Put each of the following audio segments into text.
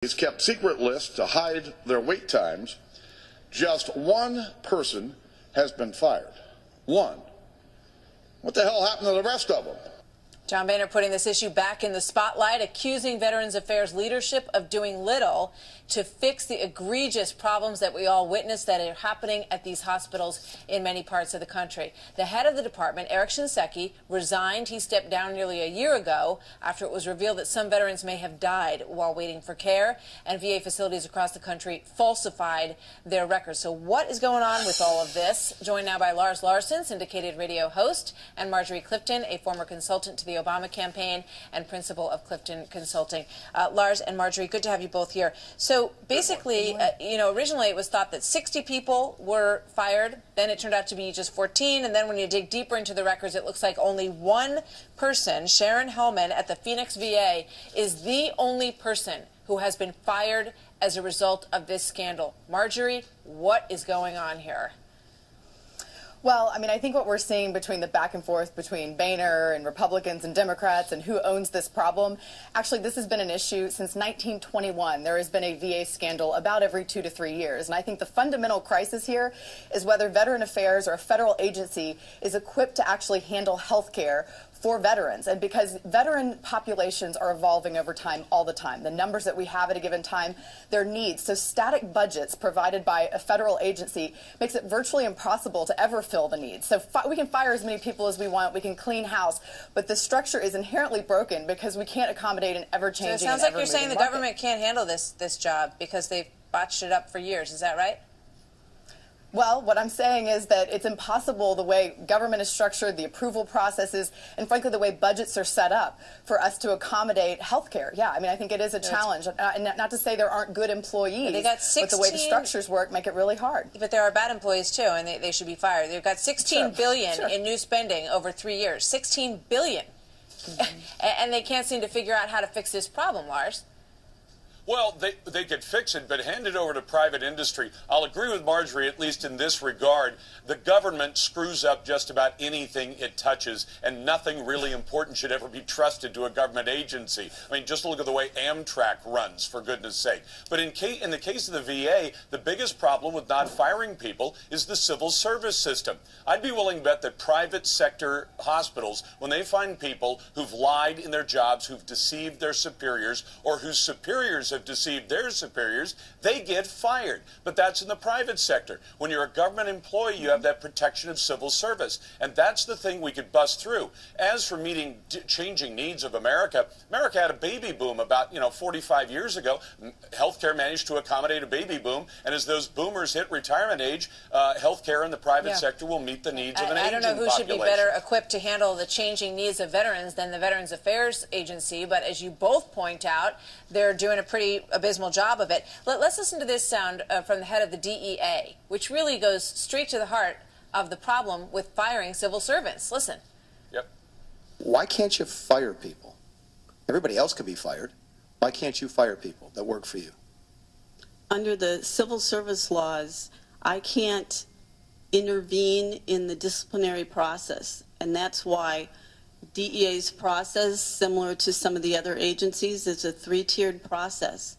He's kept secret lists to hide their wait times. Just one person has been fired. One. What the hell happened to the rest of them? John Boehner putting this issue back in the spotlight, accusing Veterans Affairs leadership of doing little to fix the egregious problems that we all witnessed that are happening at these hospitals in many parts of the country. The head of the department, Eric Shinseki, resigned. He stepped down nearly a year ago after it was revealed that some veterans may have died while waiting for care, and VA facilities across the country falsified their records. So what is going on with all of this? Joined now by Lars Larson, syndicated radio host, and Marjorie Clifton, a former consultant to the Obama campaign and principal of Clifton Consulting. Lars and Marjorie, good to have you both here. So basically, originally it was thought that 60 people were fired. Then it turned out to be just 14. And then when you dig deeper into the records, it looks like only one person, Sharon Hellman at the Phoenix VA, is the only person who has been fired as a result of this scandal. Marjorie, what is going on here? Well, I mean, I think what we're seeing between the back and forth between Boehner and Republicans and Democrats and who owns this problem, actually, this has been an issue since 1921. There has been a VA scandal about every 2 to 3 years. And I think the fundamental crisis here is whether Veteran Affairs or a federal agency is equipped to actually handle health care for veterans. And because veteran populations are evolving over time all the time, the numbers that we have at a given time, their needs. So static budgets provided by a federal agency makes it virtually impossible to ever fill the needs. So we can fire as many people as we want, we can clean house, but the structure is inherently broken because we can't accommodate an ever-changing So it sounds like you're saying the government can't handle this job because they've botched it up for years. Is that right? Well, what I'm saying is that it's impossible the way government is structured, the approval processes, and frankly the way budgets are set up for us to accommodate health care. Yeah, I mean, I think it is a challenge. And not to say there aren't good employees, but the way the structures work make it really hard. But there are bad employees too, and they should be fired. They've got $16 billion in new spending over 3 years. $16 billion. And they can't seem to figure out how to fix this problem, Lars. Well, they could fix it, but hand it over to private industry. I'll agree with Marjorie, at least in this regard. The government screws up just about anything it touches, and nothing really important should ever be trusted to a government agency. I mean, just look at the way Amtrak runs, for goodness sake. But in the case of the VA, the biggest problem with not firing people is the civil service system. I'd be willing to bet that private sector hospitals, when they find people who've lied in their jobs, who've deceived their superiors, or whose superiors have deceived their superiors, they get fired. But that's in the private sector. When you're a government employee, you have that protection of civil service. And that's the thing we could bust through. As for meeting changing needs of America, America had a baby boom about 45 years ago. Healthcare managed to accommodate a baby boom. And as those boomers hit retirement age, healthcare in the private sector will meet the needs of an aging population. I don't know who should be better equipped to handle the changing needs of veterans than the Veterans Affairs Agency. But as you both point out, they're doing a pretty abysmal job of it. Let's listen to this sound from the head of the DEA, which really goes straight to the heart of the problem with firing civil servants. Listen. Yep. Why can't you fire people? Everybody else could be fired. Why can't you fire people that work for you? Under the civil service laws, I can't intervene in the disciplinary process, and that's why DEA's process, similar to some of the other agencies, is a 3-tiered process.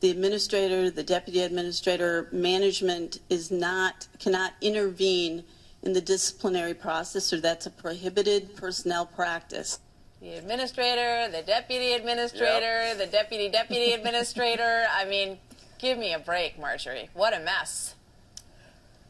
The administrator, the deputy administrator, management cannot intervene in the disciplinary process, or that's a prohibited personnel practice. The administrator, the deputy administrator, the deputy administrator. I mean, give me a break, Marjorie. What a mess.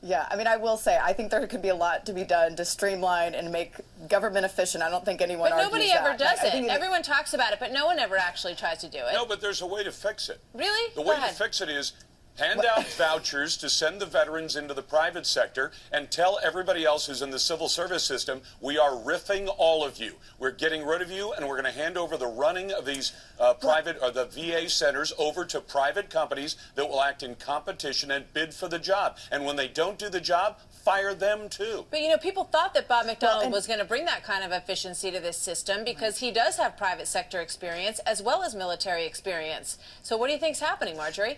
Yeah, I mean, I will say, I think there could be a lot to be done to streamline and make government efficient. I don't think anyone argues that. But nobody ever does it. Everyone talks about it, but no one ever actually tries to do it. No, but there's a way to fix it. Really? The way to fix it is hand out vouchers to send the veterans into the private sector and tell everybody else who's in the civil service system, we are riffing all of you. We're getting rid of you, and we're going to hand over the running of these the VA centers over to private companies that will act in competition and bid for the job. And when they don't do the job, fire them too. But people thought that Bob McDonnell was going to bring that kind of efficiency to this system because he does have private sector experience as well as military experience. So what do you think's happening, Marjorie?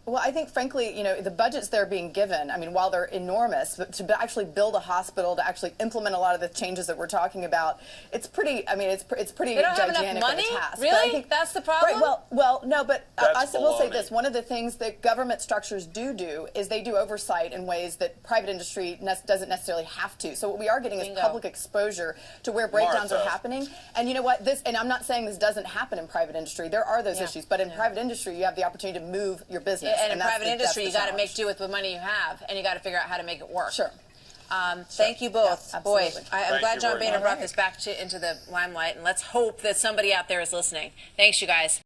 Well, I think, frankly, the budgets they're being given, I mean, while they're enormous, but to actually build a hospital, to actually implement a lot of the changes that we're talking about, it's pretty, I mean, it's pretty They don't have gigantic enough money? of a task. Really? But I think, that's the problem? Right, well, no, but I will say baloney. this. One of the things that government structures do is they do oversight in ways that private industry doesn't necessarily have to. So what we are getting is public exposure to where breakdowns are happening. And you know what? And I'm not saying this doesn't happen in private industry. There are those issues. But in private industry, you have the opportunity to move your business. And in that's private industry, you got to challenge. make do with the money you have, and you got to figure out how to make it work. Sure. Thank you both. Yeah, Boy, absolutely. I'm glad John Boehner brought much. this back into the limelight, and let's hope that somebody out there is listening. Thanks, you guys.